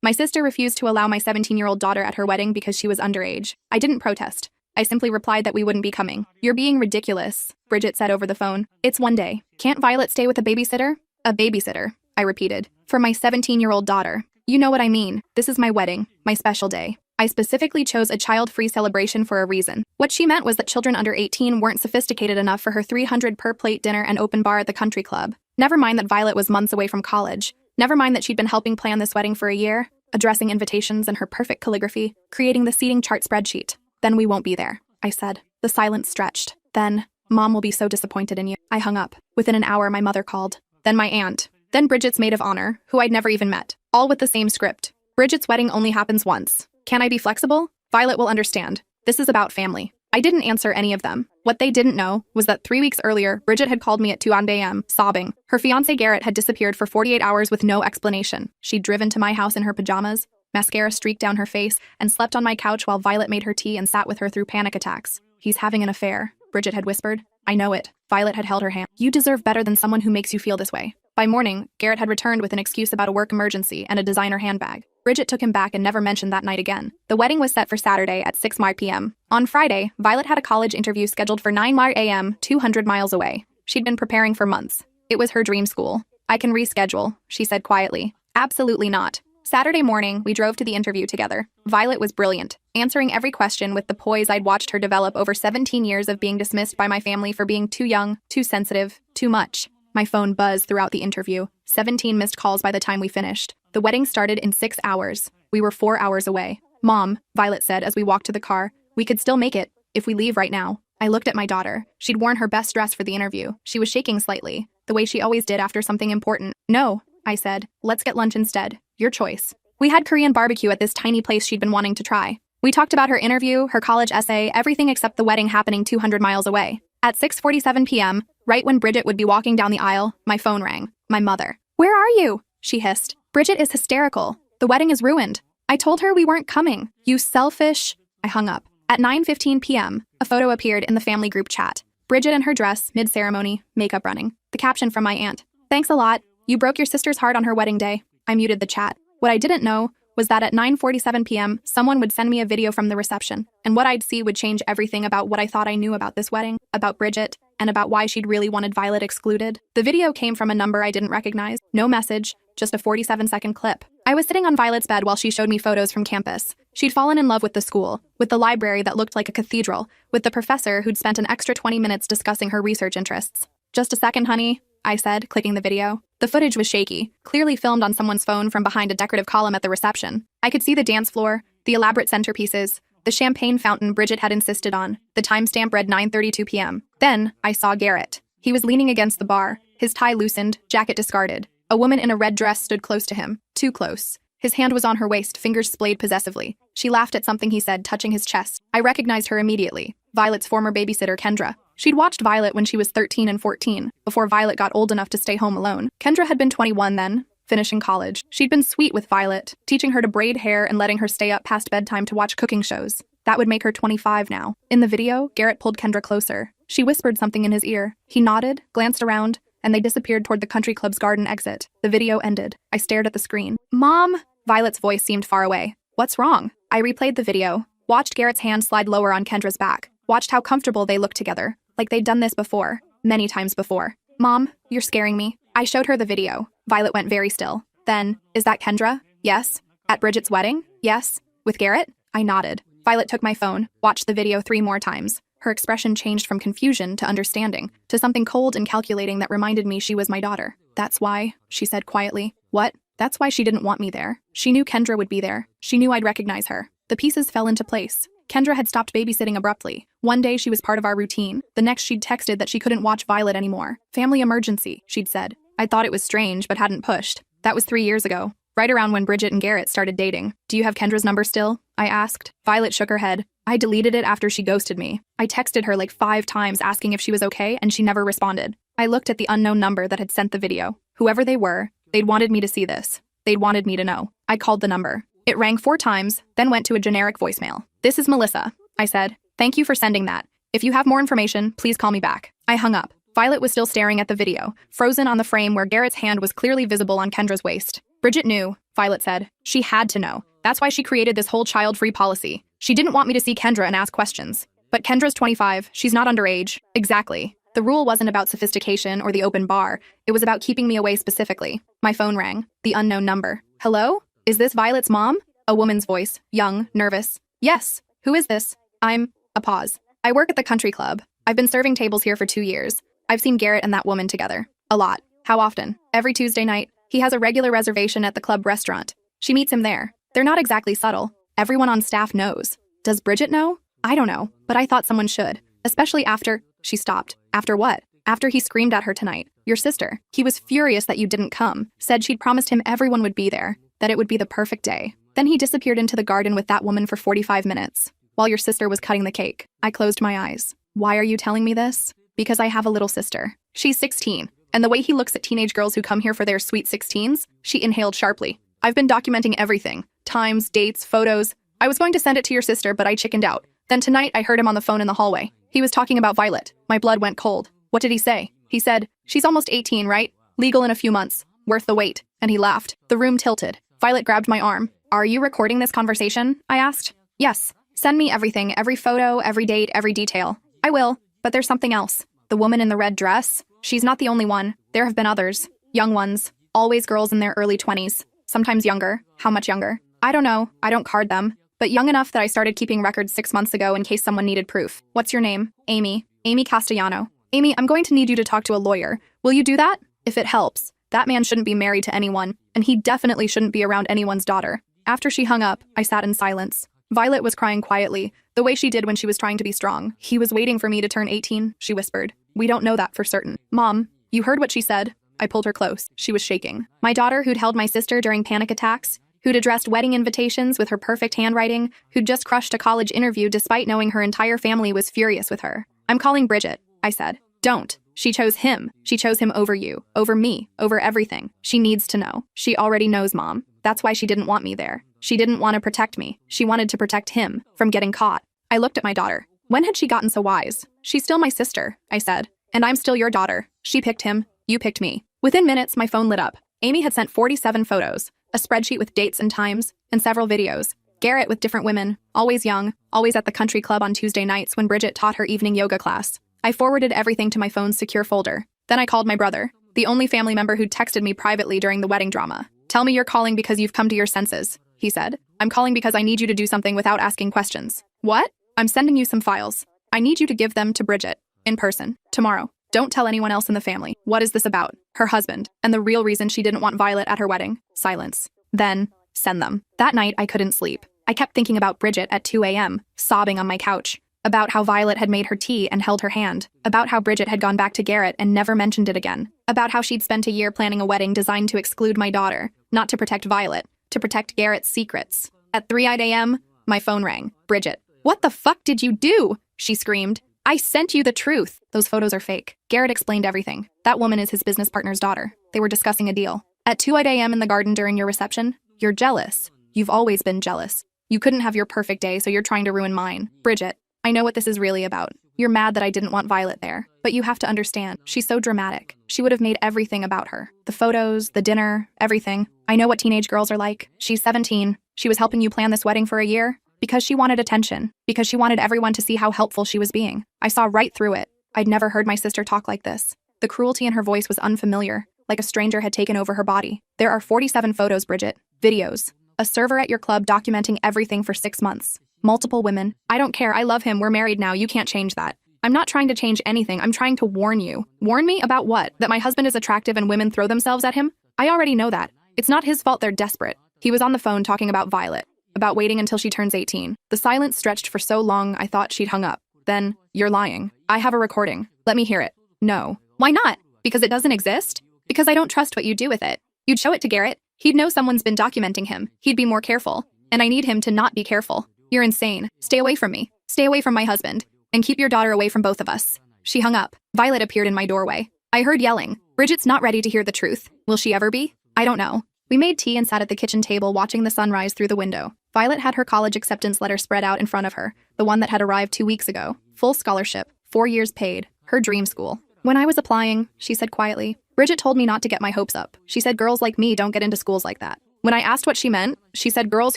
My sister refused to allow my 17-year-old daughter at her wedding because she was underage. I didn't protest. I simply replied that we wouldn't be coming. You're being ridiculous, Bridget said over the phone. It's one day. Can't Violet stay with a babysitter? A babysitter, I repeated. For my 17-year-old daughter. You know what I mean. This is my wedding, my special day. I specifically chose a child-free celebration for a reason. What she meant was that children under 18 weren't sophisticated enough for her $300 per plate dinner and open bar at the country club. Never mind that Violet was months away from college. Never mind that she'd been helping plan this wedding for a year, addressing invitations in her perfect calligraphy, creating the seating chart spreadsheet. Then we won't be there, I said. The silence stretched. Then, Mom will be so disappointed in you. I hung up. Within an hour, my mother called. Then my aunt. Then Bridget's maid of honor, who I'd never even met. All with the same script. Bridget's wedding only happens once. Can I be flexible? Violet will understand. This is about family. I didn't answer any of them. What they didn't know was that 3 weeks earlier, Bridget had called me at 2 a.m., sobbing. Her fiancé Garrett had disappeared for 48 hours with no explanation. She'd driven to my house in her pajamas, mascara streaked down her face, and slept on my couch while Violet made her tea and sat with her through panic attacks. He's having an affair, Bridget had whispered. I know it. Violet had held her hand. You deserve better than someone who makes you feel this way. By morning, Garrett had returned with an excuse about a work emergency and a designer handbag. Bridget took him back and never mentioned that night again. The wedding was set for Saturday at 6 p.m. On Friday, Violet had a college interview scheduled for 9 a.m., 200 miles away. She'd been preparing for months. It was her dream school. I can reschedule, she said quietly. Absolutely not. Saturday morning, we drove to the interview together. Violet was brilliant, answering every question with the poise I'd watched her develop over 17 years of being dismissed by my family for being too young, too sensitive, too much. My phone buzzed throughout the interview. 17 missed calls by the time we finished. The wedding started in 6 hours. We were 4 hours away. Mom, Violet said as we walked to the car, we could still make it, if we leave right now. I looked at my daughter. She'd worn her best dress for the interview. She was shaking slightly, the way she always did after something important. No, I said. Let's get lunch instead. Your choice. We had Korean barbecue at this tiny place she'd been wanting to try. We talked about her interview, her college essay, everything except the wedding happening 200 miles away. At 6:47 p.m., right when Bridget would be walking down the aisle, my phone rang. My mother. Where are you? She hissed. Bridget is hysterical. The wedding is ruined. I told her we weren't coming. You selfish. I hung up. At 9:15 p.m., a photo appeared in the family group chat. Bridget in her dress, mid-ceremony, makeup running. The caption from my aunt. Thanks a lot. You broke your sister's heart on her wedding day. I muted the chat. What I didn't know was that at 9:47 p.m., someone would send me a video from the reception, and what I'd see would change everything about what I thought I knew about this wedding, about Bridget, and about why she'd really wanted Violet excluded. The video came from a number I didn't recognize. No message, just a 47-second clip. I was sitting on Violet's bed while she showed me photos from campus. She'd fallen in love with the school, with the library that looked like a cathedral, with the professor who'd spent an extra 20 minutes discussing her research interests. Just a second, honey, I said, clicking the video. The footage was shaky, clearly filmed on someone's phone from behind a decorative column at the reception. I could see the dance floor, the elaborate centerpieces, the champagne fountain Bridget had insisted on. The timestamp read 9:32 p.m. Then, I saw Garrett. He was leaning against the bar, his tie loosened, jacket discarded. A woman in a red dress stood close to him, too close. His hand was on her waist, fingers splayed possessively. She laughed at something he said, touching his chest. I recognized her immediately. Violet's former babysitter, Kendra. She'd watched Violet when she was 13 and 14, before Violet got old enough to stay home alone. Kendra had been 21 then, finishing college. She'd been sweet with Violet, teaching her to braid hair and letting her stay up past bedtime to watch cooking shows. That would make her 25 now. In the video, Garrett pulled Kendra closer. She whispered something in his ear. He nodded, glanced around, and they disappeared toward the country club's garden exit. The video ended. I stared at the screen. Mom! Violet's voice seemed far away. What's wrong? I replayed the video, watched Garrett's hand slide lower on Kendra's back, watched how comfortable they looked together, like they'd done this before, many times before. Mom, you're scaring me. I showed her the video. Violet went very still. Then, is that Kendra? Yes. At Bridget's wedding? Yes. With Garrett? I nodded. Violet took my phone, watched the video 3 more times. Her expression changed from confusion to understanding, to something cold and calculating that reminded me she was my daughter. That's why, she said quietly. What? That's why she didn't want me there. She knew Kendra would be there. She knew I'd recognize her. The pieces fell into place. Kendra had stopped babysitting abruptly. One day she was part of our routine. The next she'd texted that she couldn't watch Violet anymore. Family emergency, she'd said. I thought it was strange, but hadn't pushed. That was 3 years ago, right around when Bridget and Garrett started dating. Do you have Kendra's number still? I asked. Violet shook her head. I deleted it after she ghosted me. I texted her like 5 times asking if she was okay, and she never responded. I looked at the unknown number that had sent the video. Whoever they were, they'd wanted me to see this. They'd wanted me to know. I called the number. It rang 4 times, then went to a generic voicemail. This is Melissa, I said. Thank you for sending that. If you have more information, please call me back. I hung up. Violet was still staring at the video, frozen on the frame where Garrett's hand was clearly visible on Kendra's waist. Bridget knew. Violet said. She had to know. That's why she created this whole child-free policy. She didn't want me to see Kendra and ask questions. But Kendra's 25, she's not underage. Exactly. The rule wasn't about sophistication or the open bar. It was about keeping me away specifically. My phone rang. The unknown number. Hello? Is this Violet's mom? A woman's voice. Young, nervous. Yes. Who is this? A pause. I work at the country club. I've been serving tables here for 2 years. I've seen Garrett and that woman together. A lot. How often? Every Tuesday night. He has a regular reservation at the club restaurant. She meets him there. They're not exactly subtle. Everyone on staff knows. Does Bridget know? I don't know, but I thought someone should. Especially after... She stopped. After what? After he screamed at her tonight. Your sister. He was furious that you didn't come. Said she'd promised him everyone would be there. That it would be the perfect day. Then he disappeared into the garden with that woman for 45 minutes. While your sister was cutting the cake. I closed my eyes. Why are you telling me this? Because I have a little sister. She's 16. And the way he looks at teenage girls who come here for their sweet 16s, she inhaled sharply. I've been documenting everything. Times, dates, photos. I was going to send it to your sister, but I chickened out. Then tonight, I heard him on the phone in the hallway. He was talking about Violet. My blood went cold. What did he say? He said, she's almost 18, right? Legal in a few months. Worth the wait. And he laughed. The room tilted. Violet grabbed my arm. Are you recording this conversation? I asked. Yes. Send me everything, every photo, every date, every detail. I will, but there's something else. The woman in the red dress? She's not the only one. There have been others. Young ones. Always girls in their early 20s. Sometimes younger. How much younger? I don't know. I don't card them. But young enough that I started keeping records 6 months ago in case someone needed proof. What's your name? Amy. Amy Castellano. Amy, I'm going to need you to talk to a lawyer. Will you do that? If it helps. That man shouldn't be married to anyone, and he definitely shouldn't be around anyone's daughter. After she hung up, I sat in silence. Violet was crying quietly, the way she did when she was trying to be strong. He was waiting for me to turn 18, she whispered. We don't know that for certain. Mom, you heard what she said? I pulled her close. She was shaking. My daughter who'd held my sister during panic attacks, who'd addressed wedding invitations with her perfect handwriting, who'd just crushed a college interview despite knowing her entire family was furious with her. I'm calling Bridget, I said. Don't. She chose him. She chose him over you, over me, over everything. She needs to know. She already knows, Mom. That's why she didn't want me there. She didn't want to protect me. She wanted to protect him from getting caught. I looked at my daughter. When had she gotten so wise? She's still my sister, I said. And I'm still your daughter. She picked him. You picked me. Within minutes, my phone lit up. Amy had sent 47 photos, a spreadsheet with dates and times, and several videos. Garrett with different women, always young, always at the country club on Tuesday nights when Bridget taught her evening yoga class. I forwarded everything to my phone's secure folder. Then I called my brother, the only family member who'd texted me privately during the wedding drama. Tell me you're calling because you've come to your senses, he said. I'm calling because I need you to do something without asking questions. What? I'm sending you some files. I need you to give them to Bridget, in person, tomorrow. Don't tell anyone else in the family. What is this about? Her husband, and the real reason she didn't want Violet at her wedding. Silence. Then, send them. That night, I couldn't sleep. I kept thinking about Bridget at 2 a.m., sobbing on my couch. About how Violet had made her tea and held her hand. About how Bridget had gone back to Garrett and never mentioned it again. About how she'd spent a year planning a wedding designed to exclude my daughter, not to protect Violet, to protect Garrett's secrets. At 3 a.m., my phone rang. Bridget. What the fuck did you do? She screamed. I sent you the truth. Those photos are fake. Garrett explained everything. That woman is his business partner's daughter. They were discussing a deal. At 2 a.m. in the garden during your reception, you're jealous. You've always been jealous. You couldn't have your perfect day, so you're trying to ruin mine. Bridget. I know what this is really about. You're mad that I didn't want Violet there. But you have to understand, she's so dramatic. She would have made everything about her. The photos, the dinner, everything. I know what teenage girls are like. She's 17. She was helping you plan this wedding for a year. Because she wanted attention. Because she wanted everyone to see how helpful she was being. I saw right through it. I'd never heard my sister talk like this. The cruelty in her voice was unfamiliar, like a stranger had taken over her body. There are 47 photos, Bridget. Videos. A server at your club documenting everything for 6 months. Multiple women. I don't care. I love him. We're married now. You can't change that. I'm not trying to change anything. I'm trying to warn you. Warn me about what? That my husband is attractive and women throw themselves at him? I already know that. It's not his fault they're desperate. He was on the phone talking about Violet. About waiting until she turns 18. The silence stretched for so long I thought she'd hung up. Then, you're lying. I have a recording. Let me hear it. No. Why not? Because it doesn't exist? Because I don't trust what you do with it. You'd show it to Garrett. He'd know someone's been documenting him. He'd be more careful. And I need him to not be careful. You're insane. Stay away from me. Stay away from my husband. And keep your daughter away from both of us. She hung up. Violet appeared in my doorway. I heard yelling. Bridget's not ready to hear the truth. Will she ever be? I don't know. We made tea and sat at the kitchen table watching the sunrise through the window. Violet had her college acceptance letter spread out in front of her, the one that had arrived 2 weeks ago. Full scholarship, 4 years paid, her dream school. When I was applying, she said quietly, Bridget told me not to get my hopes up. She said girls like me don't get into schools like that. When I asked what she meant, she said girls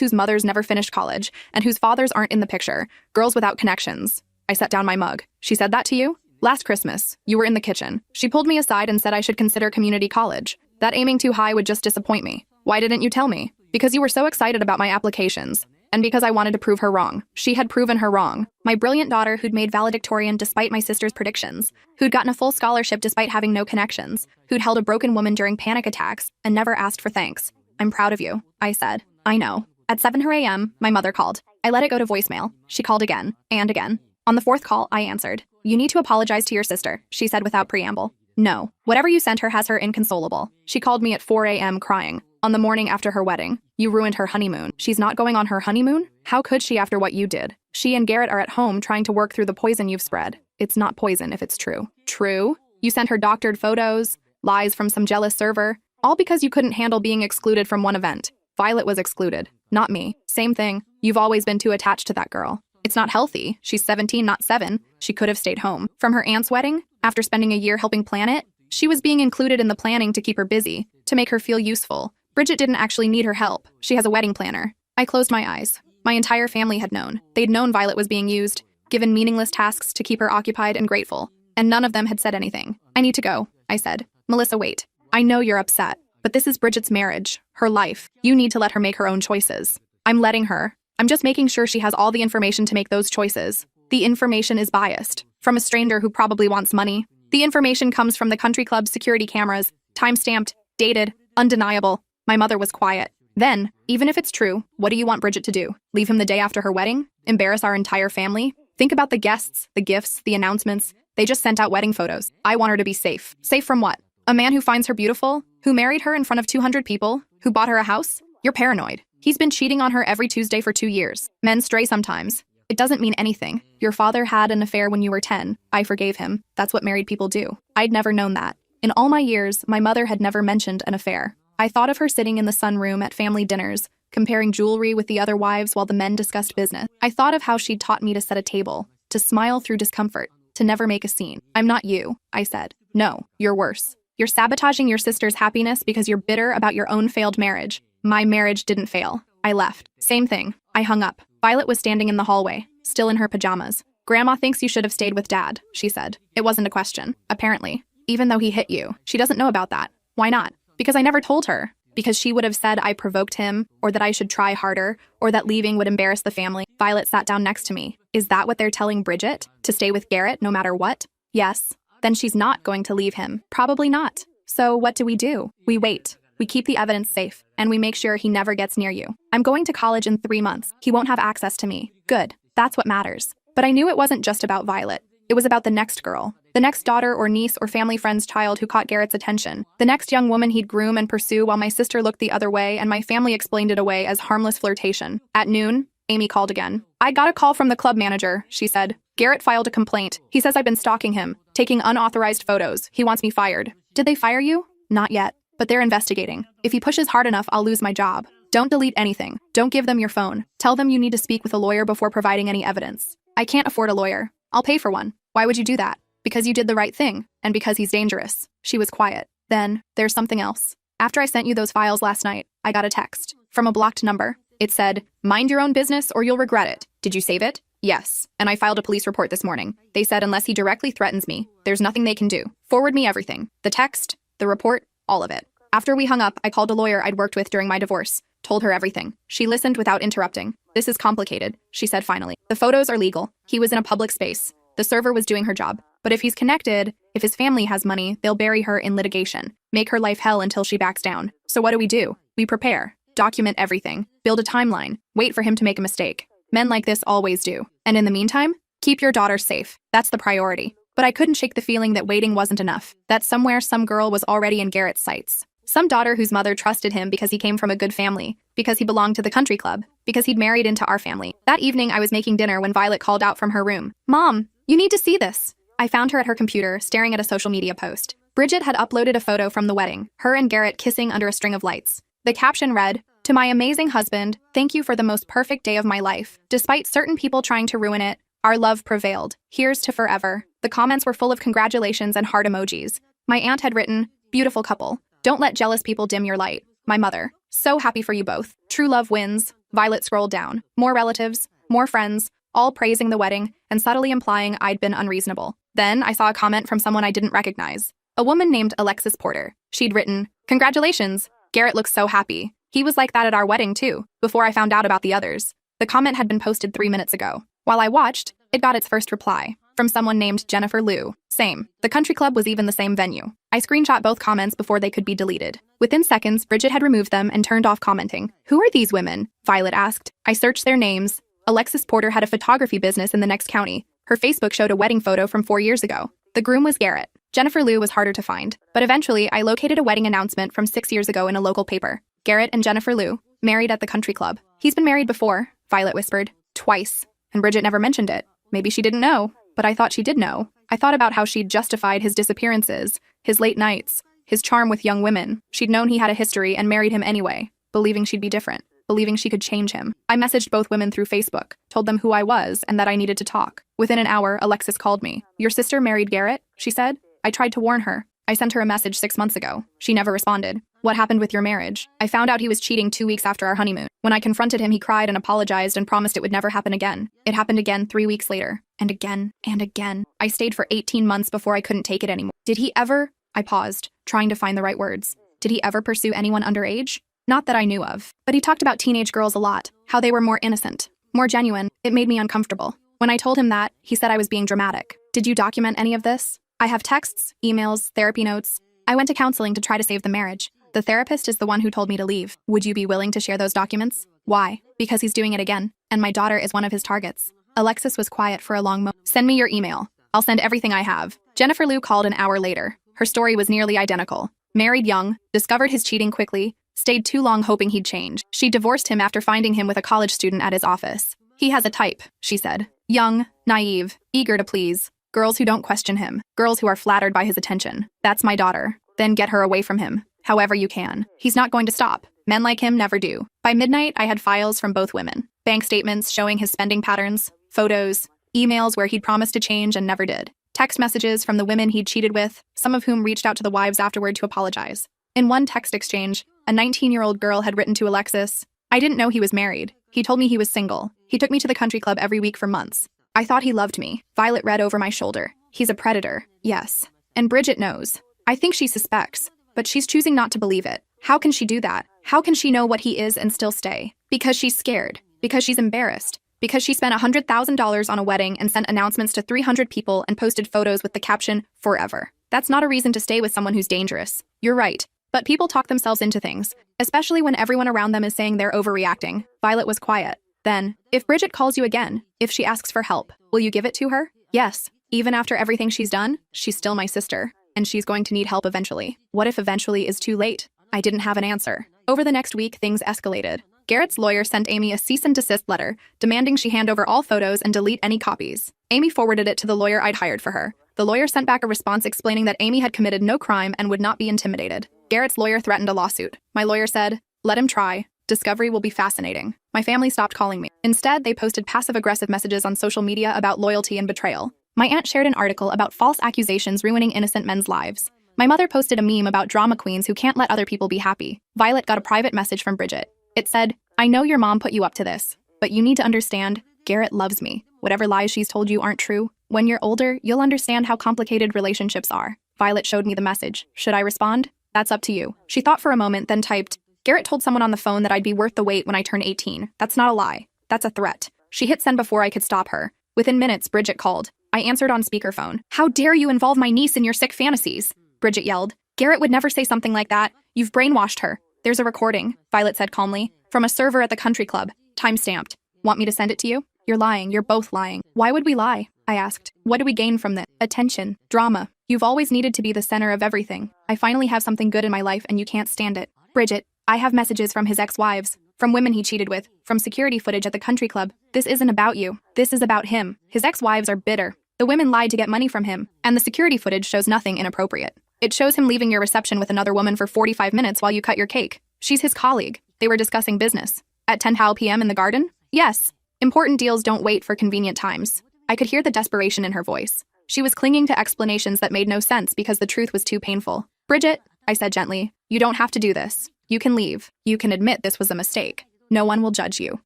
whose mothers never finished college and whose fathers aren't in the picture, girls without connections. I set down my mug. She said that to you? Last Christmas, you were in the kitchen. She pulled me aside and said I should consider community college. That aiming too high would just disappoint me. Why didn't you tell me? Because you were so excited about my applications. And because I wanted to prove her wrong. She had proven her wrong. My brilliant daughter who'd made valedictorian despite my sister's predictions, who'd gotten a full scholarship despite having no connections, who'd held a broken woman during panic attacks and never asked for thanks. I'm proud of you, I said. I know. At 7 a.m., my mother called. I let it go to voicemail. She called again, and again. On the fourth call, I answered. You need to apologize to your sister, she said without preamble. No. Whatever you sent her has her inconsolable. She called me at 4 a.m. crying. On the morning after her wedding. You ruined her honeymoon. She's not going on her honeymoon? How could she after what you did? She and Garrett are at home trying to work through the poison you've spread. It's not poison if it's true. True? You sent her doctored photos, lies from some jealous server, all because you couldn't handle being excluded from one event. Violet was excluded, not me. Same thing. You've always been too attached to that girl. It's not healthy. She's 17, not 7. She could have stayed home. From her aunt's wedding, after spending a year helping plan it, she was being included in the planning to keep her busy, to make her feel useful. Bridget didn't actually need her help. She has a wedding planner. I closed my eyes. My entire family had known. They'd known Violet was being used, given meaningless tasks to keep her occupied and grateful. And none of them had said anything. I need to go, I said. Melissa, wait. I know you're upset, but this is Bridget's marriage, her life. You need to let her make her own choices. I'm letting her. I'm just making sure she has all the information to make those choices. The information is biased. From a stranger who probably wants money. The information comes from the country club's security cameras, time-stamped, dated, undeniable. My mother was quiet. Then, even if it's true, what do you want Bridget to do? Leave him the day after her wedding? Embarrass our entire family? Think about the guests, the gifts, the announcements. They just sent out wedding photos. I want her to be safe. Safe from what? A man who finds her beautiful? Who married her in front of 200 people? Who bought her a house? You're paranoid. He's been cheating on her every Tuesday for 2 years. Men stray sometimes. It doesn't mean anything. Your father had an affair when you were 10. I forgave him. That's what married people do. I'd never known that. In all my years, my mother had never mentioned an affair. I thought of her sitting in the sunroom at family dinners, comparing jewelry with the other wives while the men discussed business. I thought of how she'd taught me to set a table, to smile through discomfort, to never make a scene. I'm not you, I said. No, you're worse. You're sabotaging your sister's happiness because you're bitter about your own failed marriage. My marriage didn't fail. I left. Same thing. I hung up. Violet was standing in the hallway, still in her pajamas. Grandma thinks you should have stayed with Dad, she said. It wasn't a question, apparently. Even though he hit you, she doesn't know about that. Why not? Because I never told her. Because she would have said I provoked him, or that I should try harder, or that leaving would embarrass the family. Violet sat down next to me. Is that what they're telling Bridget? To stay with Garrett no matter what? Yes. Then she's not going to leave him. Probably not. So what do? We wait. We keep the evidence safe, and we make sure he never gets near you. I'm going to college in 3 months. He won't have access to me. Good. That's what matters. But I knew it wasn't just about Violet. It was about the next girl. The next daughter or niece or family friend's child who caught Garrett's attention. The next young woman he'd groom and pursue while my sister looked the other way and my family explained it away as harmless flirtation. At noon, Amy called again. I got a call from the club manager, she said. Garrett filed a complaint. He says I've been stalking him, taking unauthorized photos. He wants me fired. Did they fire you? Not yet, but they're investigating. If he pushes hard enough, I'll lose my job. Don't delete anything. Don't give them your phone. Tell them you need to speak with a lawyer before providing any evidence. I can't afford a lawyer. I'll pay for one. Why would you do that? Because you did the right thing, and because he's dangerous. She was quiet. Then, there's something else. After I sent you those files last night, I got a text from a blocked number. It said, mind your own business or you'll regret it. Did you save it? Yes. And I filed a police report this morning. They said unless he directly threatens me, there's nothing they can do. Forward me everything. The text, the report, all of it. After we hung up, I called a lawyer I'd worked with during my divorce. Told her everything. She listened without interrupting. This is complicated, she said finally. The photos are legal. He was in a public space. The server was doing her job. But if he's connected, if his family has money, they'll bury her in litigation, make her life hell until she backs down. So what do? We prepare, document everything, build a timeline, wait for him to make a mistake. Men like this always do. And in the meantime, keep your daughter safe. That's the priority. But I couldn't shake the feeling that waiting wasn't enough, that somewhere some girl was already in Garrett's sights. Some daughter whose mother trusted him because he came from a good family, because he belonged to the country club, because he'd married into our family. That evening I was making dinner when Violet called out from her room. Mom, you need to see this. I found her at her computer, staring at a social media post. Bridget had uploaded a photo from the wedding, her and Garrett kissing under a string of lights. The caption read, "To my amazing husband, thank you for the most perfect day of my life. Despite certain people trying to ruin it, our love prevailed. Here's to forever." The comments were full of congratulations and heart emojis. My aunt had written, "Beautiful couple. Don't let jealous people dim your light." My mother, So happy for you both. True love wins. Violet scrolled down. More relatives, more friends, all praising the wedding and subtly implying I'd been unreasonable. Then I saw a comment from someone I didn't recognize. A woman named Alexis Porter. She'd written, "Congratulations. Garrett looks so happy. He was like that at our wedding too, before I found out about the others." The comment had been posted 3 minutes ago. While I watched, it got its first reply from someone named Jennifer Liu. Same. The country club was even the same venue. I screenshot both comments before they could be deleted. Within seconds, Bridget had removed them and turned off commenting. "Who are these women?" Violet asked. I searched their names. Alexis Porter had a photography business in the next county. Her Facebook showed a wedding photo from 4 years ago. The groom was Garrett. Jennifer Liu was harder to find, but eventually I located a wedding announcement from 6 years ago in a local paper. Garrett and Jennifer Liu, married at the country club. "He's been married before," Violet whispered. "Twice. And Bridget never mentioned it. Maybe she didn't know, but I thought she did know. I thought about how she'd justified his disappearances, his late nights, his charm with young women. She'd known he had a history and married him anyway, believing she'd be different, believing she could change him. I messaged both women through Facebook, told them who I was and that I needed to talk. Within an hour, Alexis called me. "Your sister married Garrett?" she said. I tried to warn her. I sent her a message 6 months ago. She never responded. "What happened with your marriage?" I found out he was cheating 2 weeks after our honeymoon. When I confronted him, he cried and apologized and promised it would never happen again. It happened again 3 weeks later. And again, and again. I stayed for 18 months before I couldn't take it anymore. Did he ever? I paused, trying to find the right words. Did he ever pursue anyone underage? Not that I knew of. But he talked about teenage girls a lot, how they were more innocent, more genuine. It made me uncomfortable. When I told him that, he said I was being dramatic. "Did you document any of this?" I have texts, emails, therapy notes. I went to counseling to try to save the marriage. The therapist is the one who told me to leave. Would you be willing to share those documents? Why? Because he's doing it again, and my daughter is one of his targets. Alexis was quiet for a long moment. "Send me your email. I'll send everything I have." Jennifer Liu called an hour later. Her story was nearly identical. Married young, discovered his cheating quickly, stayed too long hoping he'd change. She divorced him after finding him with a college student at his office. "He has a type," she said. "Young, naive, eager to please. Girls who don't question him. Girls who are flattered by his attention. That's my daughter. Then get her away from him. However you can. He's not going to stop. Men like him never do." By midnight, I had files from both women. Bank statements showing his spending patterns, photos, emails where he'd promised to change and never did. Text messages from the women he'd cheated with, some of whom reached out to the wives afterward to apologize. In one text exchange, a 19-year-old girl had written to Alexis, "I didn't know he was married. He told me he was single. He took me to the country club every week for months. I thought he loved me." Violet read over my shoulder. "He's a predator." Yes. And Bridget knows. I think she suspects, but she's choosing not to believe it. How can she do that? How can she know what he is and still stay? Because she's scared. Because she's embarrassed. Because she spent $100,000 on a wedding and sent announcements to 300 people and posted photos with the caption, "Forever." That's not a reason to stay with someone who's dangerous. You're right. But people talk themselves into things, especially when everyone around them is saying they're overreacting. Violet was quiet. Then, "If Bridget calls you again, if she asks for help, will you give it to her?" "Yes. Even after everything she's done, she's still my sister, and she's going to need help eventually." What if eventually is too late? I didn't have an answer. Over the next week, things escalated. Garrett's lawyer sent Amy a cease and desist letter, demanding she hand over all photos and delete any copies. Amy forwarded it to the lawyer I'd hired for her. The lawyer sent back a response explaining that Amy had committed no crime and would not be intimidated. Garrett's lawyer threatened a lawsuit. My lawyer said, "Let him try. Discovery will be fascinating." My family stopped calling me. Instead, they posted passive-aggressive messages on social media about loyalty and betrayal. My aunt shared an article about false accusations ruining innocent men's lives. My mother posted a meme about drama queens who can't let other people be happy. Violet got a private message from Bridget. It said, "I know your mom put you up to this, but you need to understand, Garrett loves me. Whatever lies she's told you aren't true. When you're older, you'll understand how complicated relationships are." Violet showed me the message. Should I respond? "That's up to you." She thought for a moment, then typed, "Garrett told someone on the phone that I'd be worth the wait when I turn 18. That's not a lie. That's a threat." She hit send before I could stop her. Within minutes, Bridget called. I answered on speakerphone. "How dare you involve my niece in your sick fantasies?" Bridget yelled. "Garrett would never say something like that. You've brainwashed her." "There's a recording," Violet said calmly, "from a server at the country club. Time-stamped. Want me to send it to you?" "You're lying. You're both lying." "Why would we lie?" I asked. "What do we gain from this? Attention. Drama. You've always needed to be the center of everything. I finally have something good in my life and you can't stand it." "Bridget, I have messages from his ex-wives, from women he cheated with, from security footage at the country club. This isn't about you. This is about him. His ex-wives are bitter. The women lied to get money from him, and the security footage shows nothing inappropriate. It shows him leaving your reception with another woman for 45 minutes while you cut your cake. She's his colleague. They were discussing business. At 10 p.m. in the garden? Yes. Important deals don't wait for convenient times." I could hear the desperation in her voice. She was clinging to explanations that made no sense because the truth was too painful. "Bridget," I said gently, "you don't have to do this. You can leave. You can admit this was a mistake. No one will judge you.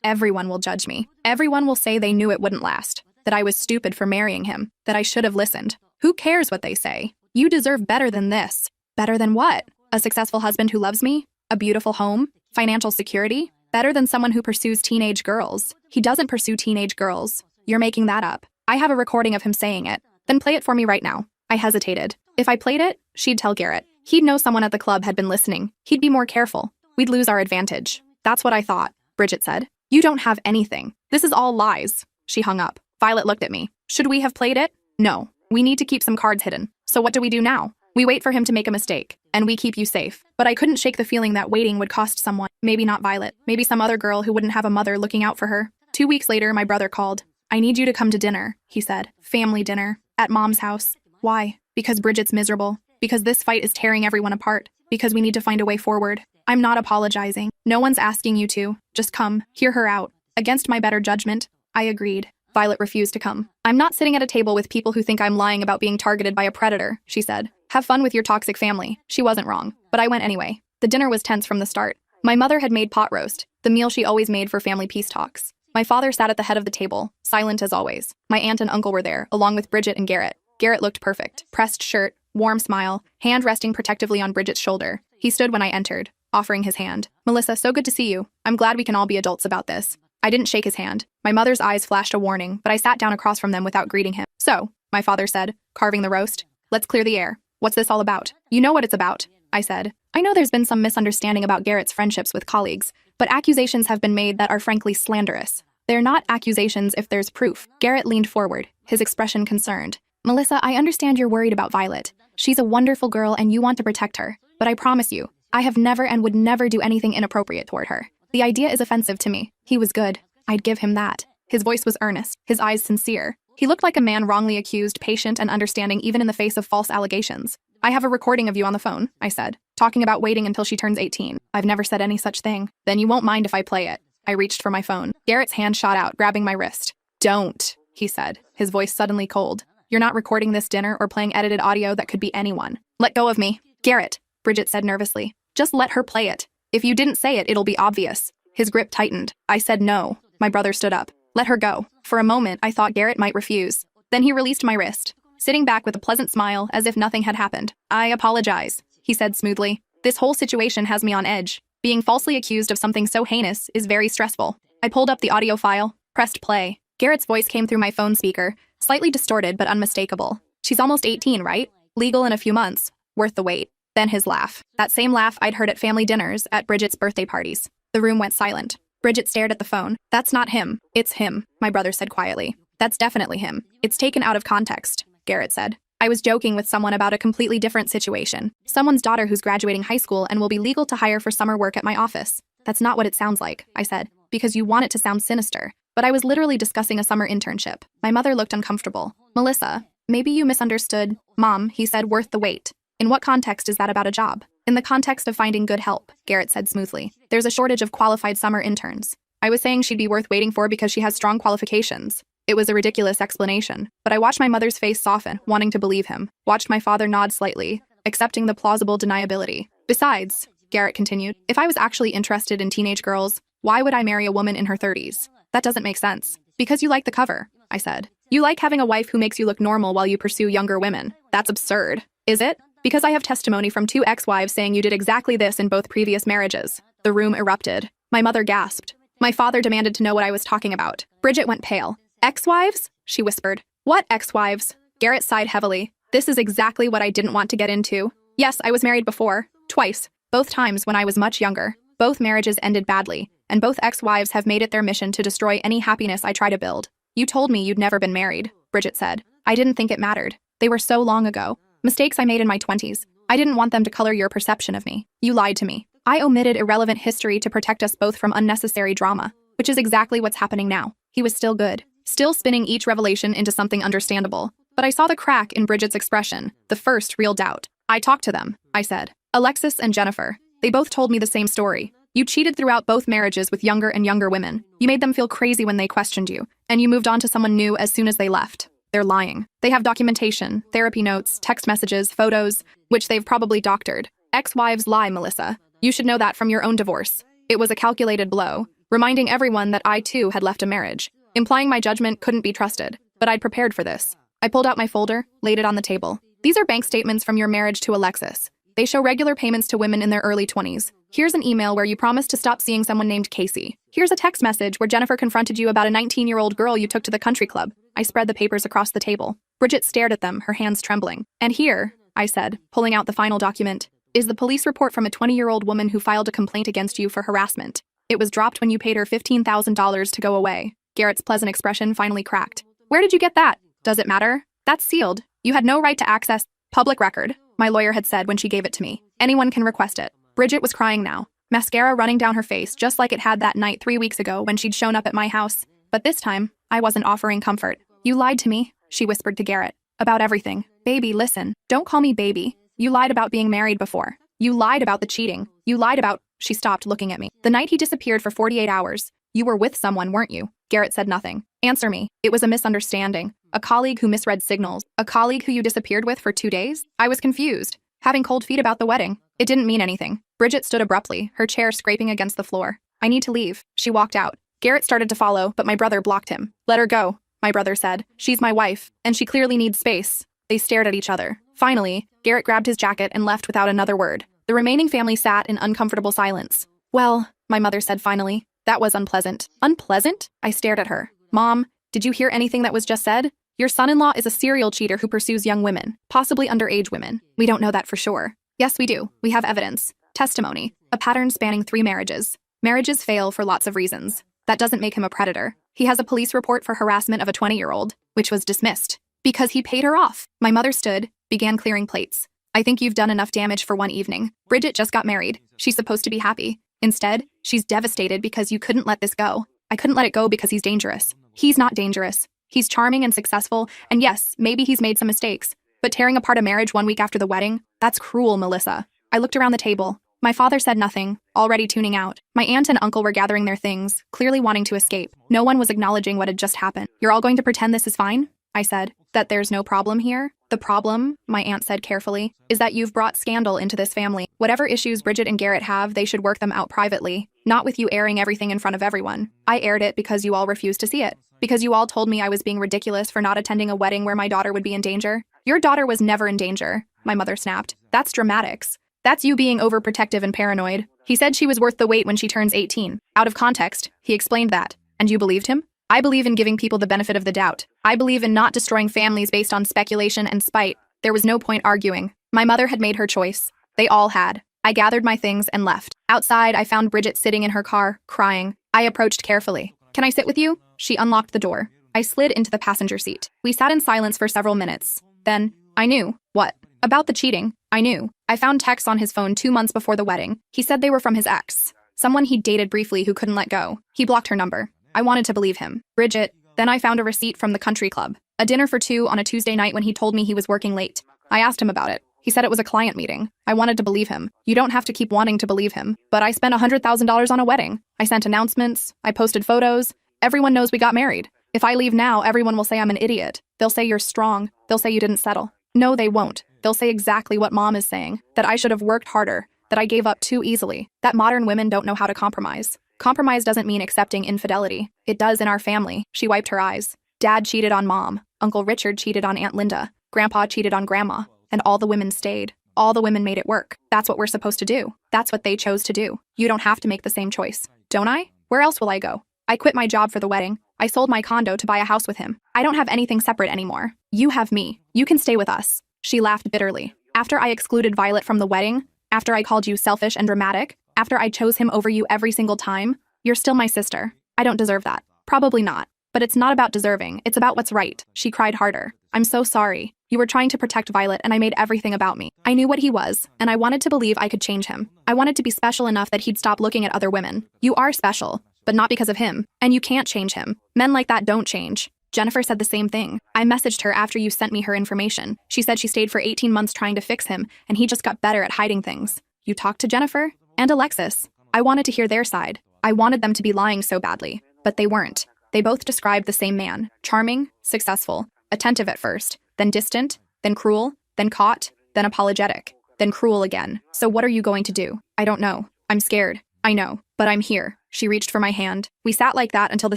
Everyone will judge me. Everyone will say they knew it wouldn't last, that I was stupid for marrying him, that I should have listened. Who cares what they say? You deserve better than this. Better than what? A successful husband who loves me? A beautiful home? Financial security? Better than someone who pursues teenage girls. He doesn't pursue teenage girls. You're making that up. I have a recording of him saying it. Then play it for me right now. I hesitated. If I played it, she'd tell Garrett. He'd know someone at the club had been listening. He'd be more careful. We'd lose our advantage. That's what I thought, Bridget said. You don't have anything. This is all lies. She hung up. Violet looked at me. Should we have played it? No. We need to keep some cards hidden. So what do we do now? We wait for him to make a mistake, and we keep you safe. But I couldn't shake the feeling that waiting would cost someone. Maybe not Violet. Maybe some other girl who wouldn't have a mother looking out for her. 2 weeks later, my brother called. I need you to come to dinner, he said. Family dinner. At Mom's house. Why? Because Bridget's miserable. Because this fight is tearing everyone apart. Because we need to find a way forward. I'm not apologizing. No one's asking you to. Just come. Hear her out. Against my better judgment, I agreed. Violet refused to come. I'm not sitting at a table with people who think I'm lying about being targeted by a predator, she said. Have fun with your toxic family. She wasn't wrong. But I went anyway. The dinner was tense from the start. My mother had made pot roast, the meal she always made for family peace talks. My father sat at the head of the table, silent as always. My aunt and uncle were there, along with Bridget and Garrett. Garrett looked perfect. Pressed shirt, warm smile, hand resting protectively on Bridget's shoulder. He stood when I entered, offering his hand. Melissa, so good to see you. I'm glad we can all be adults about this. I didn't shake his hand. My mother's eyes flashed a warning, but I sat down across from them without greeting him. So, my father said, carving the roast, let's clear the air. What's this all about? You know what it's about, I said. I know there's been some misunderstanding about Garrett's friendships with colleagues, but accusations have been made that are frankly slanderous. They're not accusations if there's proof. Garrett leaned forward, his expression concerned. Melissa, I understand you're worried about Violet. She's a wonderful girl and you want to protect her. But I promise you, I have never and would never do anything inappropriate toward her. The idea is offensive to me. He was good. I'd give him that. His voice was earnest, his eyes sincere. He looked like a man wrongly accused, patient and understanding even in the face of false allegations. I have a recording of you on the phone, I said, talking about waiting until she turns 18. I've never said any such thing. Then you won't mind if I play it. I reached for my phone. Garrett's hand shot out, grabbing my wrist. Don't, he said, his voice suddenly cold. You're not recording this dinner or playing edited audio that could be anyone. Let go of me. Garrett, Bridget said nervously. Just let her play it. If you didn't say it, it'll be obvious. His grip tightened. I said no. My brother stood up. Let her go. For a moment, I thought Garrett might refuse. Then he released my wrist, sitting back with a pleasant smile as if nothing had happened. I apologize, he said smoothly. This whole situation has me on edge. Being falsely accused of something so heinous is very stressful. I pulled up the audio file, pressed play. Garrett's voice came through my phone speaker, slightly distorted but unmistakable. She's almost 18, right? Legal in a few months. Worth the wait. Then his laugh. That same laugh I'd heard at family dinners, at Bridget's birthday parties. The room went silent. Bridget stared at the phone. That's not him. It's him, my brother said quietly. That's definitely him. It's taken out of context, Garrett said. I was joking with someone about a completely different situation. Someone's daughter who's graduating high school and will be legal to hire for summer work at my office. That's not what it sounds like, I said, because you want it to sound sinister. But I was literally discussing a summer internship. My mother looked uncomfortable. Melissa, maybe you misunderstood. Mom, he said, worth the wait. In what context is that about a job? In the context of finding good help, Garrett said smoothly. There's a shortage of qualified summer interns. I was saying she'd be worth waiting for because she has strong qualifications. It was a ridiculous explanation, but I watched my mother's face soften, wanting to believe him. Watched my father nod slightly, accepting the plausible deniability. Besides, Garrett continued, if I was actually interested in teenage girls, why would I marry a woman in her 30s? That doesn't make sense. Because you like the cover, I said. You like having a wife who makes you look normal while you pursue younger women. That's absurd. Is it? Because I have testimony from 2 ex-wives saying you did exactly this in both previous marriages. The room erupted. My mother gasped. My father demanded to know what I was talking about. Bridget went pale. Ex-wives? She whispered. What ex-wives? Garrett sighed heavily. This is exactly what I didn't want to get into. Yes, I was married before. Twice. Both times when I was much younger. Both marriages ended badly, and both ex-wives have made it their mission to destroy any happiness I try to build. You told me you'd never been married, Bridget said. I didn't think it mattered. They were so long ago. Mistakes I made in my 20s. I didn't want them to color your perception of me. You lied to me. I omitted irrelevant history to protect us both from unnecessary drama, which is exactly what's happening now. He was still good, still spinning each revelation into something understandable. But I saw the crack in Bridget's expression, the first real doubt. I talked to them, I said. Alexis and Jennifer. They both told me the same story. You cheated throughout both marriages with younger and younger women. You made them feel crazy when they questioned you, and you moved on to someone new as soon as they left. They're lying. They have documentation, therapy notes, text messages, photos, which they've probably doctored. Ex-wives lie, Melissa. You should know that from your own divorce. It was a calculated blow, reminding everyone that I too had left a marriage, implying my judgment couldn't be trusted. But I'd prepared for this. I pulled out my folder, laid it on the table. These are bank statements from your marriage to Alexis. They show regular payments to women in their early 20s. Here's an email where you promised to stop seeing someone named Casey. Here's a text message where Jennifer confronted you about a 19-year-old girl you took to the country club. I spread the papers across the table. Bridget stared at them, her hands trembling. And here, I said, pulling out the final document, is the police report from a 20-year-old woman who filed a complaint against you for harassment. It was dropped when you paid her $15,000 to go away. Garrett's pleasant expression finally cracked. Where did you get that? Does it matter? That's sealed. You had no right to access public record, my lawyer had said when she gave it to me. Anyone can request it. Bridget was crying now, mascara running down her face just like it had that night 3 weeks ago when she'd shown up at my house. But this time, I wasn't offering comfort. You lied to me, she whispered to Garrett. About everything. Baby, listen. Don't call me baby. You lied about being married before. You lied about the cheating. You lied about... She stopped looking at me. The night he disappeared for 48 hours. You were with someone, weren't you? Garrett said nothing. Answer me. It was a misunderstanding. A colleague who misread signals. A colleague who you disappeared with for 2 days? I was confused, having cold feet about the wedding. It didn't mean anything. Bridget stood abruptly, her chair scraping against the floor. I need to leave. She walked out. Garrett started to follow, but my brother blocked him. Let her go, my brother said. She's my wife, and she clearly needs space. They stared at each other. Finally, Garrett grabbed his jacket and left without another word. The remaining family sat in uncomfortable silence. Well, my mother said finally, that was unpleasant. Unpleasant? I stared at her. Mom, did you hear anything that was just said? Your son-in-law is a serial cheater who pursues young women, possibly underage women. We don't know that for sure. Yes, we do. We have evidence. Testimony. A pattern spanning 3 marriages. Marriages fail for lots of reasons. That doesn't make him a predator. He has a police report for harassment of a 20-year-old, which was dismissed. Because he paid her off. My mother stood, began clearing plates. I think you've done enough damage for one evening. Bridget just got married. She's supposed to be happy. Instead, she's devastated because you couldn't let this go. I couldn't let it go because he's dangerous. He's not dangerous. He's charming and successful, and yes, maybe he's made some mistakes. But tearing apart a marriage 1 week after the wedding? That's cruel, Melissa. I looked around the table. My father said nothing, already tuning out. My aunt and uncle were gathering their things, clearly wanting to escape. No one was acknowledging what had just happened. You're all going to pretend this is fine? I said. That there's no problem here? The problem, my aunt said carefully, is that you've brought scandal into this family. Whatever issues Bridget and Garrett have, they should work them out privately, not with you airing everything in front of everyone. I aired it because you all refused to see it. Because you all told me I was being ridiculous for not attending a wedding where my daughter would be in danger. Your daughter was never in danger, my mother snapped. That's dramatics. That's you being overprotective and paranoid. He said she was worth the wait when she turns 18. Out of context, he explained that. And you believed him? I believe in giving people the benefit of the doubt. I believe in not destroying families based on speculation and spite. There was no point arguing. My mother had made her choice. They all had. I gathered my things and left. Outside, I found Bridget sitting in her car, crying. I approached carefully. Can I sit with you? She unlocked the door. I slid into the passenger seat. We sat in silence for several minutes. Then, I knew. What? About the cheating. I knew. I found texts on his phone 2 months before the wedding. He said they were from his ex. Someone he'd dated briefly who couldn't let go. He blocked her number. I wanted to believe him. Bridget. Then I found a receipt from the country club. A dinner for 2 on a Tuesday night when he told me he was working late. I asked him about it. He said it was a client meeting. I wanted to believe him. You don't have to keep wanting to believe him. But I spent $100,000 on a wedding. I sent announcements. I posted photos. Everyone knows we got married. If I leave now, everyone will say I'm an idiot. They'll say you're strong. They'll say you didn't settle. No, they won't. They'll say exactly what Mom is saying, that I should have worked harder, that I gave up too easily, that modern women don't know how to compromise. Compromise doesn't mean accepting infidelity. It does in our family. She wiped her eyes. Dad cheated on Mom. Uncle Richard cheated on Aunt Linda. Grandpa cheated on Grandma. And all the women stayed. All the women made it work. That's what we're supposed to do. That's what they chose to do. You don't have to make the same choice. Don't I? Where else will I go? I quit my job for the wedding. I sold my condo to buy a house with him. I don't have anything separate anymore. You have me. You can stay with us. She laughed bitterly. After I excluded Violet from the wedding, after I called you selfish and dramatic, after I chose him over you every single time, you're still my sister. I don't deserve that. Probably not. But it's not about deserving. It's about what's right. She cried harder. I'm so sorry. You were trying to protect Violet and I made everything about me. I knew what he was, and I wanted to believe I could change him. I wanted to be special enough that he'd stop looking at other women. You are special, but not because of him. And you can't change him. Men like that don't change. Jennifer said the same thing. I messaged her after you sent me her information. She said she stayed for 18 months trying to fix him, and he just got better at hiding things. You talked to Jennifer? And Alexis. I wanted to hear their side. I wanted them to be lying so badly, but they weren't. They both described the same man. Charming, successful, attentive at first, then distant, then cruel, then caught, then apologetic. then cruel again. So what are you going to do? I don't know. I'm scared. I know, but I'm here. She reached for my hand. We sat like that until the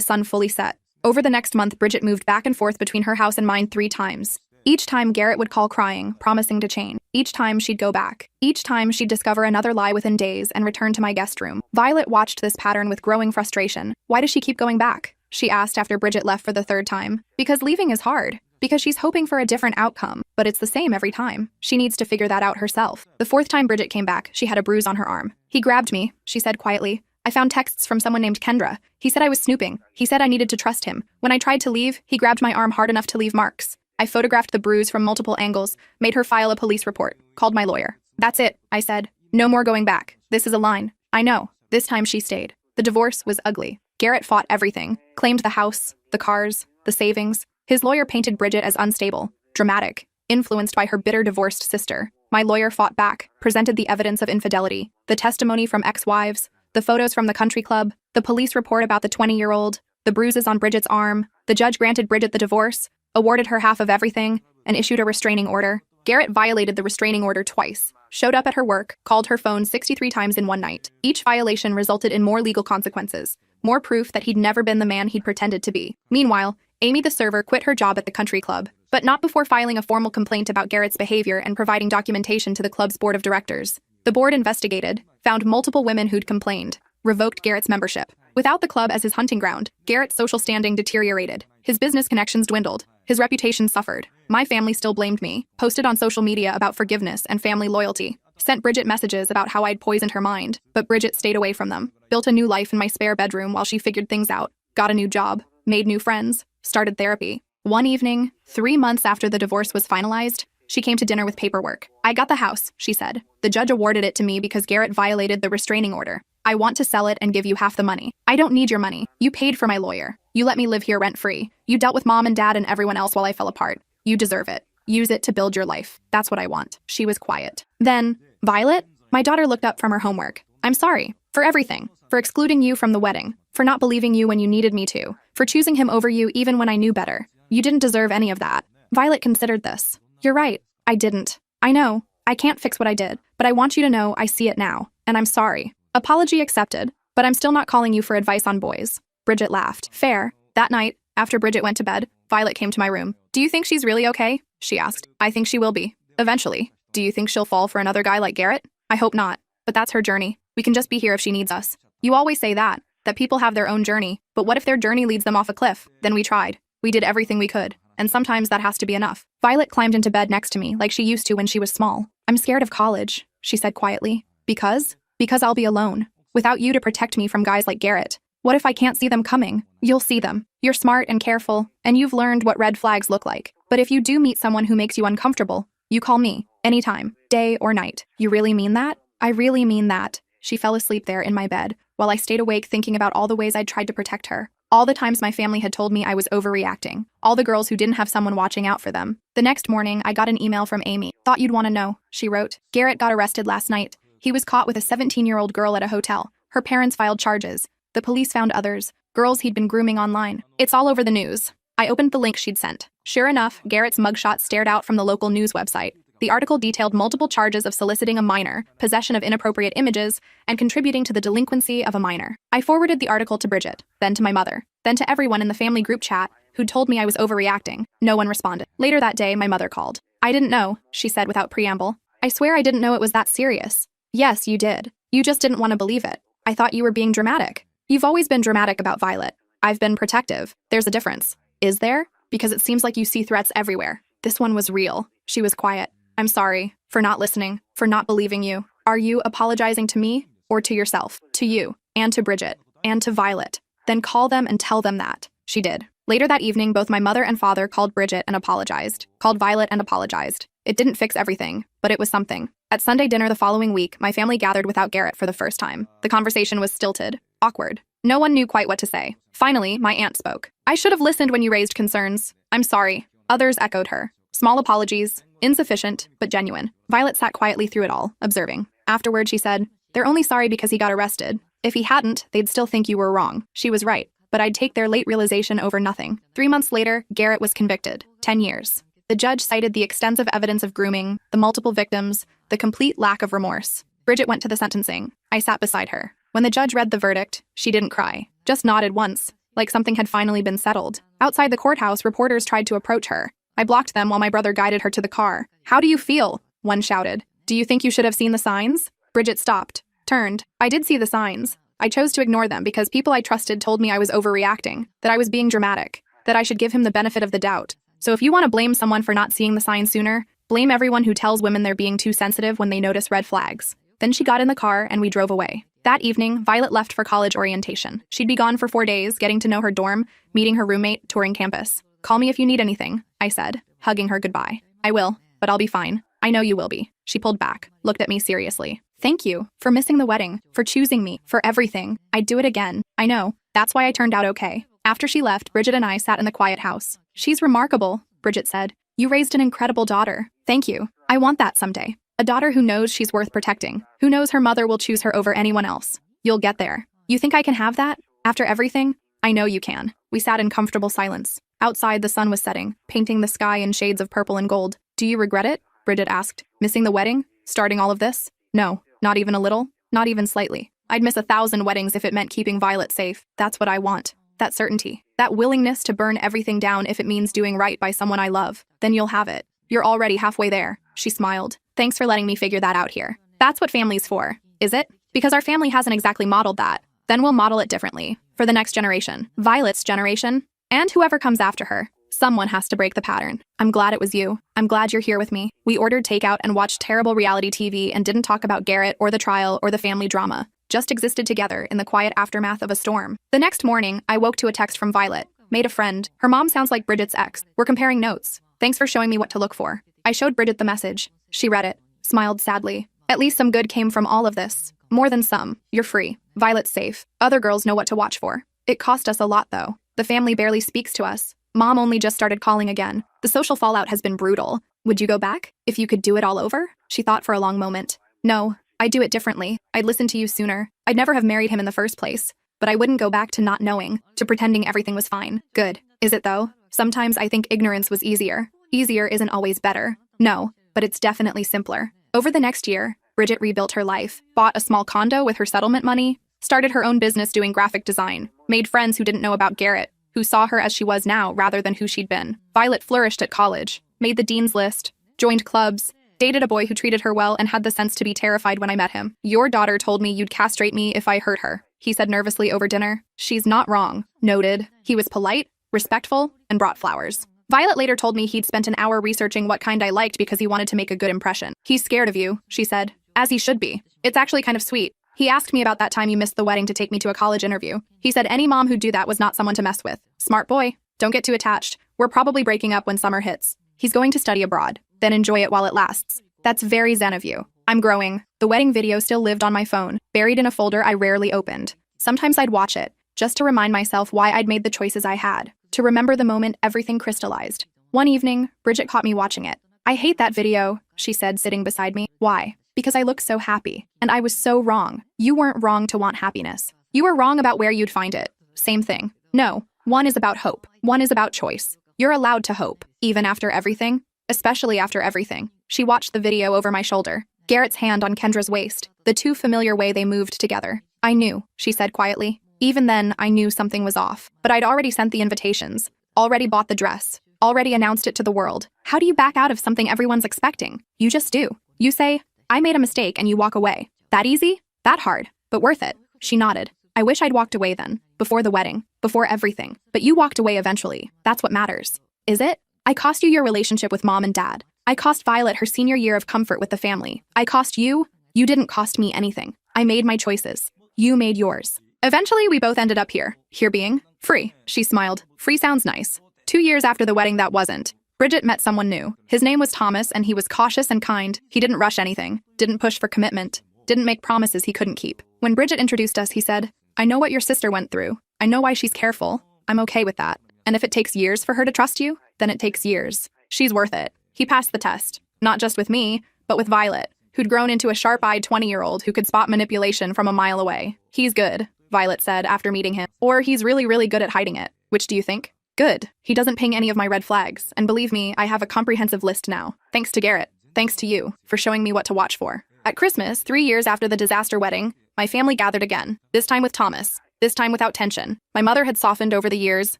sun fully set. Over the next month, Bridget moved back and forth between her house and mine 3 times. Each time, Garrett would call crying, promising to change. Each time, she'd go back. Each time, she'd discover another lie within days and return to my guest room. Violet watched this pattern with growing frustration. Why does she keep going back? She asked after Bridget left for the 3rd time. Because leaving is hard. Because she's hoping for a different outcome, but it's the same every time. She needs to figure that out herself. The 4th time Bridget came back, she had a bruise on her arm. He grabbed me, she said quietly. I found texts from someone named Kendra. He said I was snooping. He said I needed to trust him. When I tried to leave, he grabbed my arm hard enough to leave marks. I photographed the bruise from multiple angles, made her file a police report, called my lawyer. That's it, I said. No more going back. This is a line. I know. This time she stayed. The divorce was ugly. Garrett fought everything, claimed the house, the cars, the savings. His lawyer painted Bridget as unstable, dramatic, influenced by her bitter divorced sister. My lawyer fought back, presented the evidence of infidelity, the testimony from ex-wives, the photos from the country club, the police report about the 20-year-old, the bruises on Bridget's arm. The judge granted Bridget the divorce, awarded her half of everything, and issued a restraining order. Garrett violated the restraining order twice, showed up at her work, called her phone 63 times in one night. Each violation resulted in more legal consequences, more proof that he'd never been the man he'd pretended to be. Meanwhile, Amy the server quit her job at the country club, but not before filing a formal complaint about Garrett's behavior and providing documentation to the club's board of directors. The board investigated, found multiple women who'd complained, revoked Garrett's membership. Without the club as his hunting ground, Garrett's social standing deteriorated. His business connections dwindled. His reputation suffered. My family still blamed me, posted on social media about forgiveness and family loyalty, sent Bridget messages about how I'd poisoned her mind, but Bridget stayed away from them, built a new life in my spare bedroom while she figured things out, got a new job, made new friends, started therapy. One evening, 3 months after the divorce was finalized, she came to dinner with paperwork. I got the house, she said. The judge awarded it to me because Garrett violated the restraining order. I want to sell it and give you half the money. I don't need your money. You paid for my lawyer. You let me live here rent-free. You dealt with mom and dad and everyone else while I fell apart. You deserve it. Use it to build your life. That's what I want. She was quiet. Then, Violet? My daughter looked up from her homework. I'm sorry. For everything. For excluding you from the wedding. For not believing you when you needed me to. For choosing him over you even when I knew better. You didn't deserve any of that. Violet considered this. You're right. I didn't. I know. I can't fix what I did, but I want you to know I see it now, and I'm sorry. Apology accepted, but I'm still not calling you for advice on boys. Bridget laughed. Fair. That night, after Bridget went to bed, Violet came to my room. Do you think she's really okay? She asked. I think she will be. Eventually. Do you think she'll fall for another guy like Garrett? I hope not. But that's her journey. We can just be here if she needs us. You always say that people have their own journey, but what if their journey leads them off a cliff? Then we tried. We did everything we could. And sometimes that has to be enough. Violet climbed into bed next to me like she used to when she was small. I'm scared of college, she said quietly. Because? Because I'll be alone. Without you to protect me from guys like Garrett. What if I can't see them coming? You'll see them. You're smart and careful, and you've learned what red flags look like. But if you do meet someone who makes you uncomfortable, you call me. Anytime. Day or night. You really mean that? I really mean that. She fell asleep there in my bed, while I stayed awake thinking about all the ways I'd tried to protect her. All the times my family had told me I was overreacting. All the girls who didn't have someone watching out for them. The next morning, I got an email from Amy. Thought you'd want to know, she wrote. Garrett got arrested last night. He was caught with a 17-year-old girl at a hotel. Her parents filed charges. The police found others, girls he'd been grooming online. It's all over the news. I opened the link she'd sent. Sure enough, Garrett's mugshot stared out from the local news website. The article detailed multiple charges of soliciting a minor, possession of inappropriate images, and contributing to the delinquency of a minor. I forwarded the article to Bridget, then to my mother, then to everyone in the family group chat who'd told me I was overreacting. No one responded. Later that day, my mother called. I didn't know, she said without preamble. I swear I didn't know it was that serious. Yes, you did. You just didn't want to believe it. I thought you were being dramatic. You've always been dramatic about Violet. I've been protective. There's a difference. Is there? Because it seems like you see threats everywhere. This one was real. She was quiet. I'm sorry for not listening, for not believing you. Are you apologizing to me or to yourself? To you, and to Bridget, and to Violet. Then call them and tell them that. She did. Later that evening, both my mother and father called Bridget and apologized, called Violet and apologized. It didn't fix everything, but it was something. At Sunday dinner the following week, my family gathered without Garrett for the first time. The conversation was stilted, awkward. No one knew quite what to say. Finally, my aunt spoke. I should have listened when you raised concerns. I'm sorry. Others echoed her. Small apologies, insufficient, but genuine. Violet sat quietly through it all, observing. Afterward, she said, they're only sorry because he got arrested. If he hadn't, they'd still think you were wrong. She was right, but I'd take their late realization over nothing. 3 months later, Garrett was convicted. 10 years. The judge cited the extensive evidence of grooming, the multiple victims, the complete lack of remorse. Bridget went to the sentencing. I sat beside her. When the judge read the verdict, she didn't cry, just nodded once, like something had finally been settled. Outside the courthouse, reporters tried to approach her. I blocked them while my brother guided her to the car. "How do you feel?" one shouted. "Do you think you should have seen the signs?" Bridget stopped, turned. "I did see the signs. I chose to ignore them because people I trusted told me I was overreacting, that I was being dramatic, that I should give him the benefit of the doubt. So if you want to blame someone for not seeing the signs sooner, blame everyone who tells women they're being too sensitive when they notice red flags." Then she got in the car and we drove away. That evening, Violet left for college orientation. She'd be gone for 4 days, getting to know her dorm, meeting her roommate, touring campus. "Call me if you need anything," I said, hugging her goodbye. "I will, but I'll be fine. I know you will be." She pulled back, looked at me seriously. "Thank you for missing the wedding, for choosing me, for everything. I'd do it again. I know. That's why I turned out okay." After she left, Bridget and I sat in the quiet house. "She's remarkable," Bridget said. "You raised an incredible daughter." "Thank you. I want that someday. A daughter who knows she's worth protecting, who knows her mother will choose her over anyone else. You'll get there." "You think I can have that? After everything?" "I know you can." We sat in comfortable silence. Outside, the sun was setting, painting the sky in shades of purple and gold. "Do you regret it?" Bridget asked. "Missing the wedding? Starting all of this?" "No, not even a little, not even slightly. I'd miss 1,000 weddings if it meant keeping Violet safe. That's what I want. That certainty. That willingness to burn everything down if it means doing right by someone I love. Then you'll have it. You're already halfway there." She smiled. "Thanks for letting me figure that out here. That's what family's for, is it? Because our family hasn't exactly modeled that. Then we'll model it differently. For the next generation. Violet's generation. And whoever comes after her. Someone has to break the pattern. I'm glad it was you. I'm glad you're here with me." We ordered takeout and watched terrible reality TV and didn't talk about Garrett or the trial or the family drama. Just existed together in the quiet aftermath of a storm. The next morning, I woke to a text from Violet. "Made a friend. Her mom sounds like Bridget's ex. We're comparing notes. Thanks for showing me what to look for." I showed Bridget the message. She read it, smiled sadly. "At least some good came from all of this. More than some. You're free. Violet's safe. Other girls know what to watch for. It cost us a lot, though. The family barely speaks to us. Mom only just started calling again. The social fallout has been brutal. Would you go back? If you could do it all over?" She thought for a long moment. "No, I'd do it differently. I'd listen to you sooner. I'd never have married him in the first place. But I wouldn't go back to not knowing, to pretending everything was fine." "Good. Is it though? Sometimes I think ignorance was easier. Easier isn't always better. No, but it's definitely simpler." Over the next year, Bridget rebuilt her life, bought a small condo with her settlement money, started her own business doing graphic design, made friends who didn't know about Garrett, who saw her as she was now rather than who she'd been. Violet flourished at college, made the dean's list, joined clubs, dated a boy who treated her well and had the sense to be terrified when I met him. "Your daughter told me you'd castrate me if I hurt her," he said nervously over dinner. "She's not wrong." Noted. He was polite, respectful, and brought flowers. Violet later told me he'd spent an hour researching what kind I liked because he wanted to make a good impression. "He's scared of you," she said. "As he should be. It's actually kind of sweet. He asked me about that time you missed the wedding to take me to a college interview. He said any mom who'd do that was not someone to mess with. Smart boy. Don't get too attached. We're probably breaking up when summer hits. He's going to study abroad. Then enjoy it while it lasts." That's very zen of you. I'm growing. The wedding video still lived on my phone, buried in a folder I rarely opened. Sometimes I'd watch it, just to remind myself why I'd made the choices I had, to remember the moment everything crystallized. One evening, Bridget caught me watching it. "I hate that video," she said, sitting beside me. "Why?" "Because I look so happy. And I was so wrong. You weren't wrong to want happiness. You were wrong about where you'd find it. Same thing. No, one is about hope. One is about choice. You're allowed to hope, even after everything. Especially after everything." She watched the video over my shoulder, Garrett's hand on Kendra's waist, the too familiar way they moved together. "I knew," she said quietly. "Even then, I knew something was off. But I'd already sent the invitations, already bought the dress, already announced it to the world. How do you back out of something everyone's expecting? You just do. You say, 'I made a mistake,' and you walk away. That easy? That hard, but worth it." She nodded. "I wish I'd walked away then, before the wedding, before everything. But you walked away eventually. That's what matters." "Is it? I cost you your relationship with mom and dad. I cost Violet her senior year of comfort with the family. I cost you. You didn't cost me anything. I made my choices. You made yours. Eventually, we both ended up here. Here being free." She smiled. "Free sounds nice." 2 years after the wedding, that wasn't. Bridget met someone new. His name was Thomas, and he was cautious and kind. He didn't rush anything, didn't push for commitment, didn't make promises he couldn't keep. When Bridget introduced us, he said, "I know what your sister went through. I know why she's careful. I'm okay with that. And if it takes years for her to trust you, then it takes years. She's worth it." He passed the test, not just with me, but with Violet, who'd grown into a sharp-eyed 20-year-old who could spot manipulation from a mile away. "He's good," Violet said after meeting him. "Or he's really, really good at hiding it. Which do you think?" "Good. He doesn't ping any of my red flags, and believe me, I have a comprehensive list now. Thanks to Garrett." Thanks to you for showing me what to watch for. At Christmas, 3 years after the disaster wedding, my family gathered again, this time with Thomas, this time without tension. My mother had softened over the years,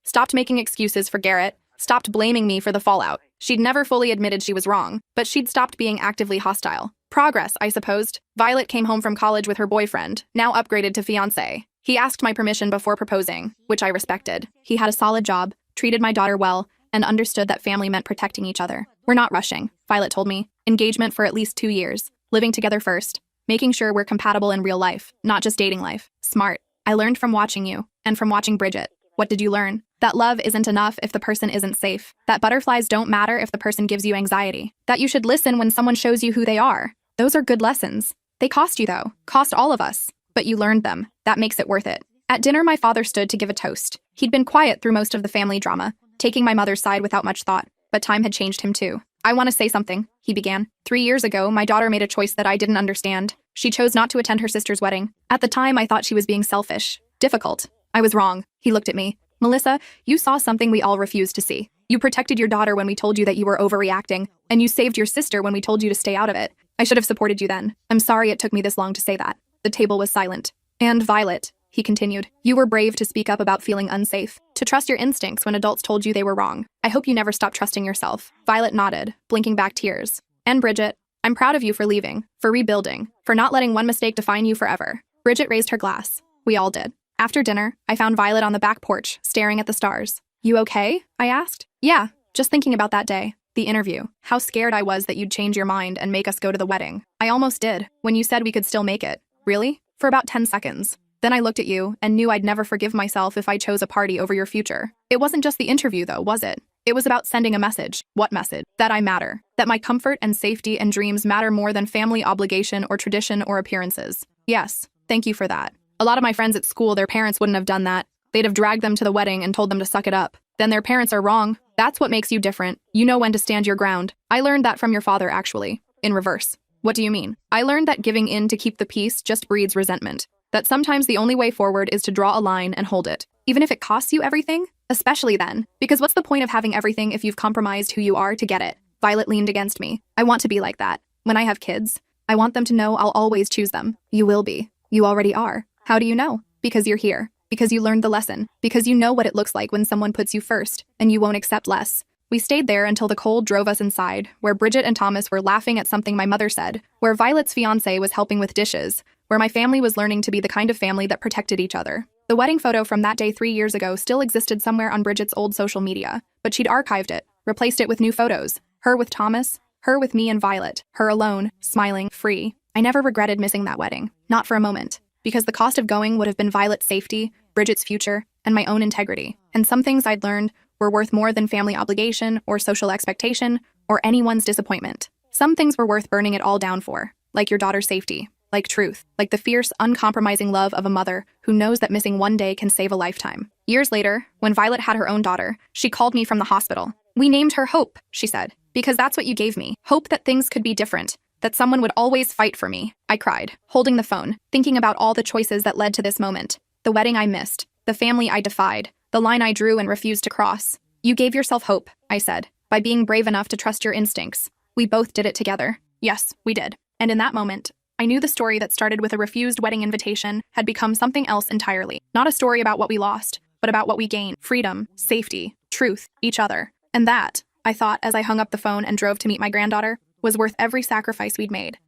stopped making excuses for Garrett, stopped blaming me for the fallout. She'd never fully admitted she was wrong, but she'd stopped being actively hostile. Progress, I supposed. Violet came home from college with her boyfriend, now upgraded to fiancé. He asked my permission before proposing, which I respected. He had a solid job, treated my daughter well, and understood that family meant protecting each other. We're not rushing, Violet told me. Engagement for at least 2 years. Living together first. Making sure we're compatible in real life, not just dating life. Smart. I learned from watching you, and from watching Bridget. What did you learn? That love isn't enough if the person isn't safe. That butterflies don't matter if the person gives you anxiety. That you should listen when someone shows you who they are. Those are good lessons. They cost you though. Cost all of us. But you learned them. That makes it worth it. At dinner, my father stood to give a toast. He'd been quiet through most of the family drama, taking my mother's side without much thought. But time had changed him too. I want to say something, he began. 3 years ago, my daughter made a choice that I didn't understand. She chose not to attend her sister's wedding. At the time, I thought she was being selfish. Difficult. I was wrong. He looked at me. Melissa, you saw something we all refused to see. You protected your daughter when we told you that you were overreacting, and you saved your sister when we told you to stay out of it. I should have supported you then. I'm sorry it took me this long to say that. The table was silent. And Violet, he continued, you were brave to speak up about feeling unsafe, to trust your instincts when adults told you they were wrong. I hope you never stop trusting yourself. Violet nodded, blinking back tears. And Bridget, I'm proud of you for leaving, for rebuilding, for not letting one mistake define you forever. Bridget raised her glass. We all did. After dinner, I found Violet on the back porch, staring at the stars. You okay? I asked. Yeah, just thinking about that day. The interview. How scared I was that you'd change your mind and make us go to the wedding. I almost did, when you said we could still make it. Really? For about 10 seconds. Then I looked at you and knew I'd never forgive myself if I chose a party over your future. It wasn't just the interview though, was it? It was about sending a message. What message? That I matter. That my comfort and safety and dreams matter more than family obligation or tradition or appearances. Yes, thank you for that. A lot of my friends at school, their parents wouldn't have done that. They'd have dragged them to the wedding and told them to suck it up. Then their parents are wrong. That's what makes you different. You know when to stand your ground. I learned that from your father, actually. In reverse. What do you mean? I learned that giving in to keep the peace just breeds resentment. That sometimes the only way forward is to draw a line and hold it. Even if it costs you everything? Especially then. Because what's the point of having everything if you've compromised who you are to get it? Violet leaned against me. I want to be like that. When I have kids, I want them to know I'll always choose them. You will be. You already are. How do you know? Because you're here. Because you learned the lesson. Because you know what it looks like when someone puts you first, and you won't accept less. We stayed there until the cold drove us inside, where Bridget and Thomas were laughing at something my mother said, where Violet's fiancé was helping with dishes, where my family was learning to be the kind of family that protected each other. The wedding photo from that day 3 years ago still existed somewhere on Bridget's old social media, but she'd archived it, replaced it with new photos. Her with Thomas, her with me and Violet, her alone, smiling, free. I never regretted missing that wedding. Not for a moment. Because the cost of going would have been Violet's safety, Bridget's future, and my own integrity. And some things I'd learned were worth more than family obligation or social expectation or anyone's disappointment. Some things were worth burning it all down for, like your daughter's safety, like truth, like the fierce, uncompromising love of a mother who knows that missing one day can save a lifetime. Years later, when Violet had her own daughter, she called me from the hospital. We named her Hope, she said, because that's what you gave me. Hope that things could be different. That someone would always fight for me. I cried, holding the phone, thinking about all the choices that led to this moment. The wedding I missed, the family I defied, the line I drew and refused to cross. You gave yourself hope, I said, by being brave enough to trust your instincts. We both did it together. Yes, we did. And in that moment, I knew the story that started with a refused wedding invitation had become something else entirely. Not a story about what we lost, but about what we gained. Freedom, safety, truth, each other. And that, I thought as I hung up the phone and drove to meet my granddaughter, was worth every sacrifice we'd made.